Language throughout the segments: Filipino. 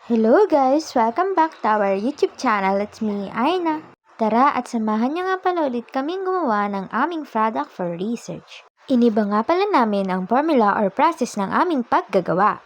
Hello guys! Welcome back to our YouTube channel. It's me, Aina. Tara at samahan niyo nga pala ulit kaming gumawa ng aming product for research. Iniba nga pala namin ang formula or process ng aming paggagawa.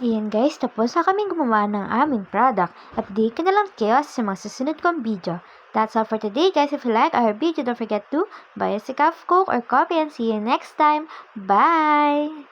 Iyan guys, tapos na kaming gumawa ng aming product. Update ka na lang kayo sa mga susunod kong video. That's all for today guys. If you like our video, don't forget to buy us a cup of Coke or coffee and see you next time. Bye!